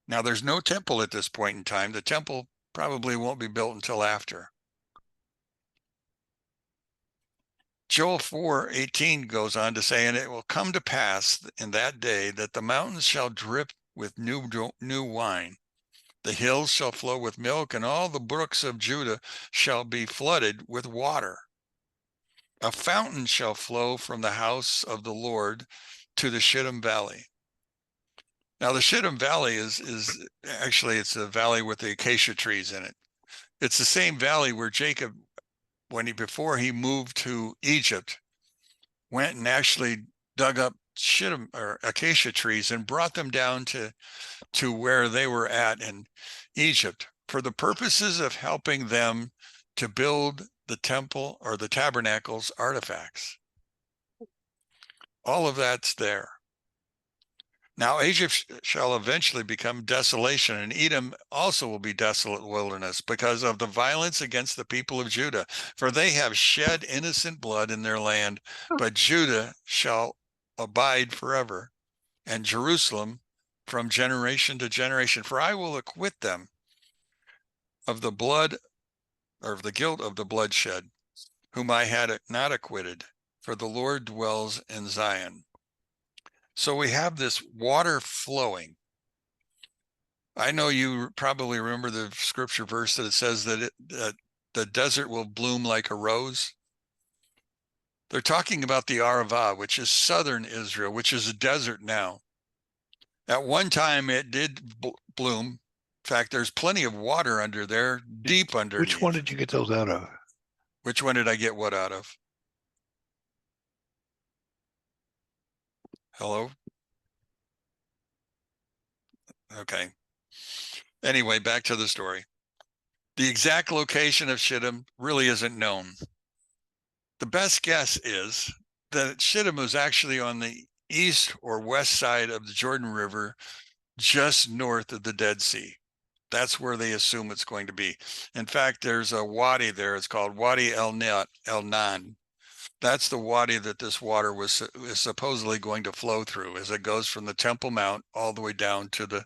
now there's no temple at this point in time. The temple probably won't be built until after. Joel 4:18 goes on to say, and it will come to pass in that day that the mountains shall drip with new wine. The hills shall flow with milk, and all the brooks of Judah shall be flooded with water. A fountain shall flow from the house of the Lord to the Shittim Valley. Now, the Shittim Valley is actually, it's a valley with the acacia trees in it. It's the same valley where Jacob, before he moved to Egypt, went and actually dug up shittim or acacia trees and brought them down to where they were at in Egypt for the purposes of helping them to build the temple or the tabernacle's artifacts. All of that's there. Now Egypt shall eventually become desolation, and Edom also will be desolate wilderness because of the violence against the people of Judah. For they have shed innocent blood in their land, but Judah shall abide forever, and Jerusalem from generation to generation. For I will acquit them of the blood, or of the guilt of the bloodshed, whom I had not acquitted, for the Lord dwells in Zion. So we have this water flowing. I know you probably remember the scripture verse that it says that the desert will bloom like a rose. They're talking about the Arava, which is southern Israel, which is a desert now. At one time, it did bloom. In fact, there's plenty of water under there, deep underneath. Which one did you get those out of? Which one did I get what out of? Hello? Okay. Anyway, back to the story. The exact location of Shittim really isn't known. The best guess is that Shittim was actually on the east or west side of the Jordan River, just north of the Dead Sea. That's where they assume it's going to be. In fact, there's a wadi there. It's called Wadi El Nan. That's the wadi that this water is supposedly going to flow through as it goes from the Temple Mount all the way down to the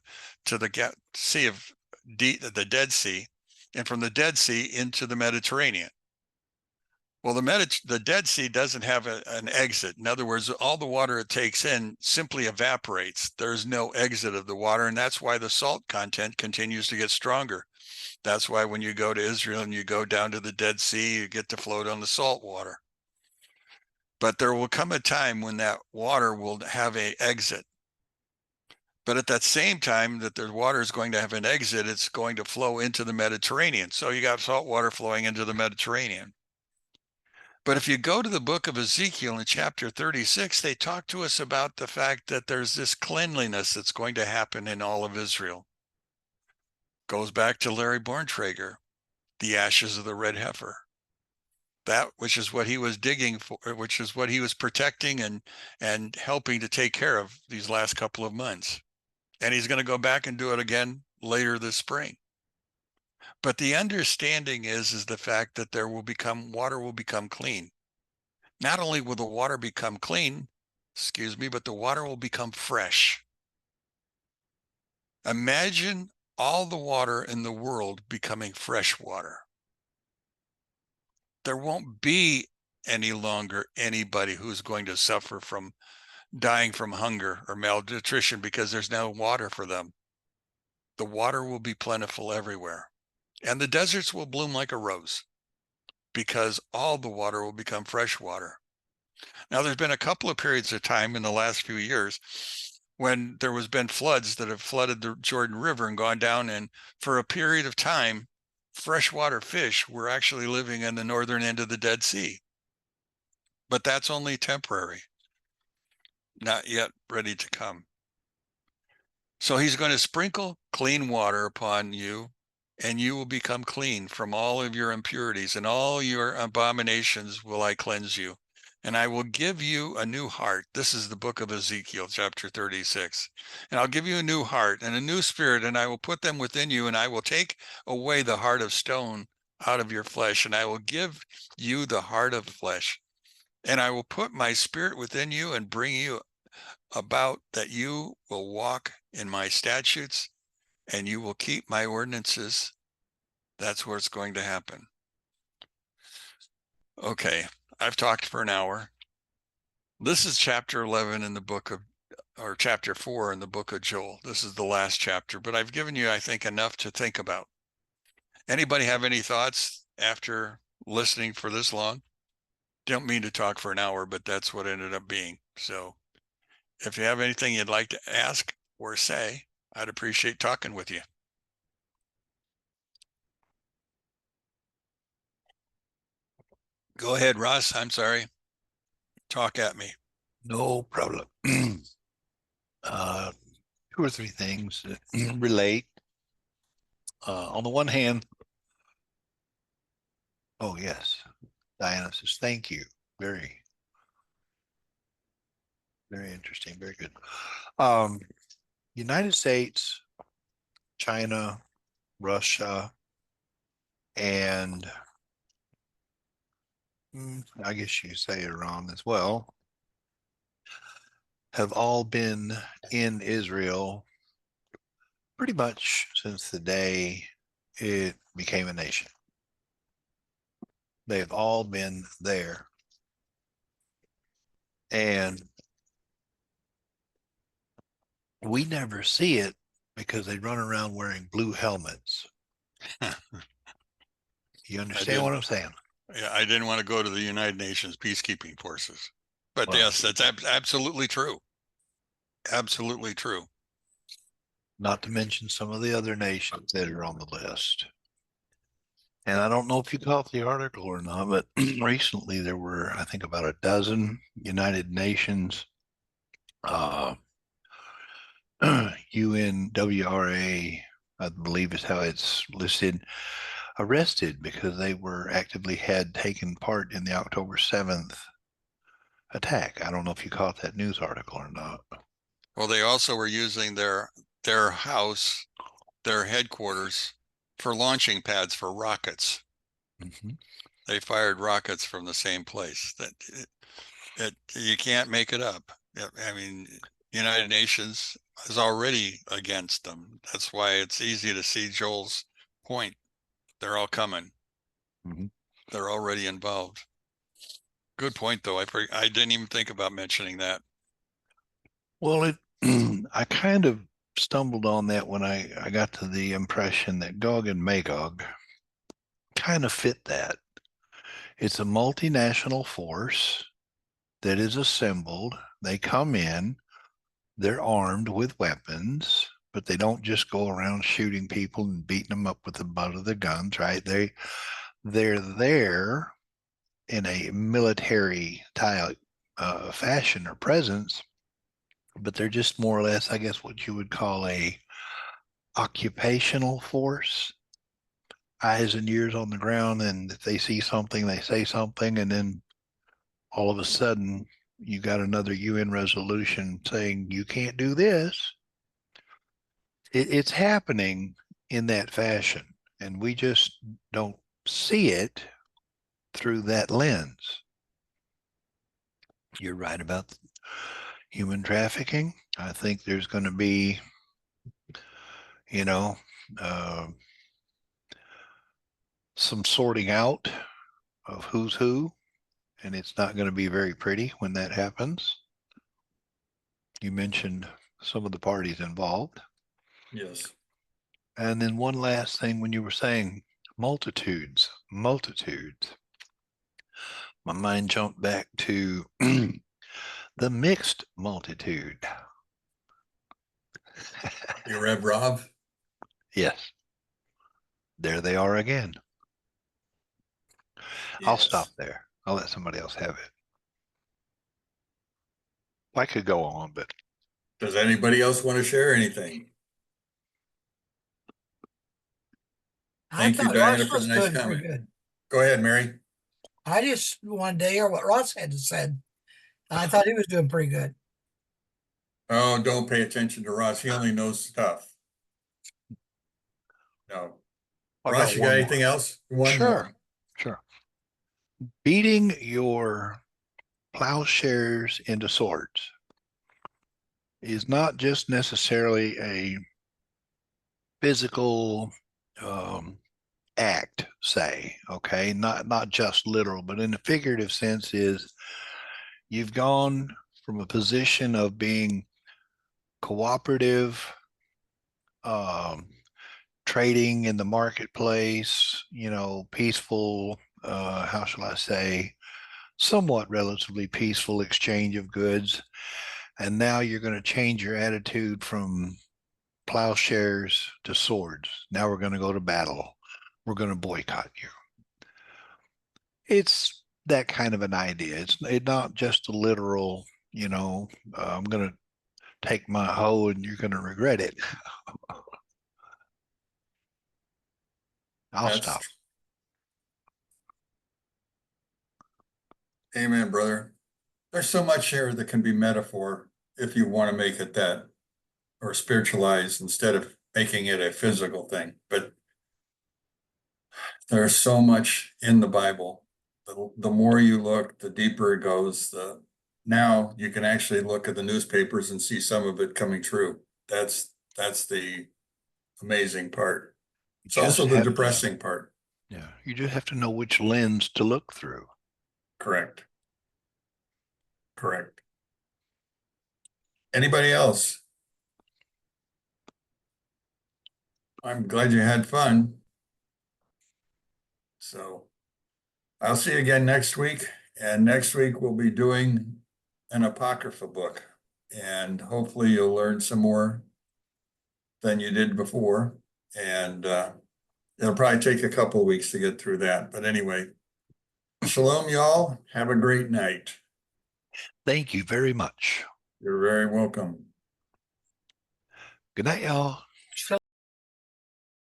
Sea of the Dead Sea, and from the Dead Sea into the Mediterranean. Well, the Dead Sea doesn't have an exit. In other words, all the water it takes in simply evaporates. There's no exit of the water, and that's why the salt content continues to get stronger. That's why when you go to Israel and you go down to the Dead Sea, you get to float on the salt water. But there will come a time when that water will have an exit. But at that same time that the water is going to have an exit, it's going to flow into the Mediterranean. So you got salt water flowing into the Mediterranean. But if you go to the book of Ezekiel in chapter 36, they talk to us about the fact that there's this cleanliness that's going to happen in all of Israel. Goes back to Larry Borntrager, the ashes of the red heifer. That which is what he was digging for, which is what he was protecting and helping to take care of these last couple of months. And he's going to go back and do it again later this spring. But the understanding is the fact that water will become clean. Not only will the water become clean, but the water will become fresh. Imagine all the water in the world becoming fresh water. There won't be any longer anybody who's going to suffer from dying from hunger or malnutrition because there's no water for them. The water will be plentiful everywhere, and the deserts will bloom like a rose. because all the water will become fresh water. Now, there's been a couple of periods of time in the last few years when there has been floods that have flooded the Jordan River and gone down, and for a period of time, freshwater fish were actually living in the northern end of the Dead Sea. But that's only temporary, not yet ready to come. So he's going to sprinkle clean water upon you, and you will become clean from all of your impurities, and all your abominations will I cleanse you. And I will give you a new heart. This is the book of Ezekiel, chapter 36. And I'll give you a new heart and a new spirit, and I will put them within you, and I will take away the heart of stone out of your flesh, and I will give you the heart of flesh. And I will put my spirit within you and bring you about that you will walk in my statutes and you will keep my ordinances. That's where it's going to happen. Okay, I've talked for an hour. This is chapter 11 in the book of, or chapter 4 in the book of Joel. This is the last chapter, but I've given you, I think, enough to think about. Anybody have any thoughts after listening for this long? Don't mean to talk for an hour, but that's what it ended up being. So if you have anything you'd like to ask or say, I'd appreciate talking with you. Go ahead, Ross. I'm sorry. Talk at me. No problem. 2 or 3 things that relate. On the one hand, oh yes, Diana says thank you. Very, very interesting. Very good. United States, China, Russia, and I guess you say Iran as well, have all been in Israel pretty much since the day it became a nation. They've all been there. And we never see it because they run around wearing blue helmets. You understand what I'm saying? Yeah, I didn't want to go to the United Nations peacekeeping forces. But Well, yes, that's absolutely true. Absolutely true. not to mention some of the other nations that are on the list. And I don't know if you caught the article or not, but recently there were, I think, about a dozen United Nations UNWRA, I believe is how it's listed, arrested because they were actively had taken part in the October 7th attack. I don't know if you caught that news article or not. Well, they also were using their house, their headquarters, for launching pads for rockets. Mm-hmm. They fired rockets from the same place. That you can't make it up. I mean, United Nations is already against them. That's why it's easy to see Joel's point. They're all coming. Mm-hmm. They're already involved. Good point, though. I didn't even think about mentioning that. Well, I kind of stumbled on that when I got to the impression that Gog and Magog kind of fit that. It's a multinational force that is assembled. They come in, they're armed with weapons, but they don't just go around shooting people and beating them up with the butt of the guns, right? They're there in a military type fashion or presence, but they're just more or less, I guess, what you would call a occupational force. Eyes and ears on the ground, and if they see something, they say something, and then all of a sudden you got another UN resolution saying you can't do this. It's happening in that fashion, and we just don't see it through that lens. You're right about human trafficking. I think there's going to be, you know, uh, some sorting out of who's who, and it's not going to be very pretty when that happens. You mentioned some of the parties involved. Yes. And then one last thing when you were saying multitudes, multitudes. my mind jumped back to the mixed multitude. You read Rob? Yes, there they are again. I'll stop Yes. there. I'll let somebody else have it. I could go on, but Does anybody else want to share anything? I Thank you, thought Diana, Ross for the was nice doing pretty comment. good. Go ahead, Mary. I just wanted to hear what Ross had to say. I thought he was doing pretty good. Oh, don't pay attention to Ross. He only knows stuff. No. I Ross, got you got one anything more. else? One Sure, more. sure. Beating your plowshares into swords is not just necessarily a physical act, say, okay, not just literal, but in a figurative sense is you've gone from a position of being cooperative, um, trading in the marketplace, peaceful, how shall I say, somewhat relatively peaceful exchange of goods. And now you're going to change your attitude from plowshares to swords. Now we're going to go to battle. We're going to boycott you. It's that kind of an idea. It's not just a literal, I'm going to take my hoe and you're going to regret it. I'll That's stop. amen, brother. There's so much here that can be metaphor if you want to make it that or spiritualized instead of making it a physical thing. But there's so much in the Bible. The more you look, the deeper it goes. Now you can actually look at the newspapers and see some of it coming true. That's the amazing part. It's also Just the have to, depressing part. yeah, you just have to know which lens to look through. Correct. Correct. Anybody else? I'm glad you had fun. So I'll see you again next week. And next week we'll be doing an Apocrypha book. And hopefully you'll learn some more than you did before. And it'll probably take a couple of weeks to get through that. But anyway, shalom, y'all. Have a great night. Thank you very much. You're very welcome. Good night, y'all.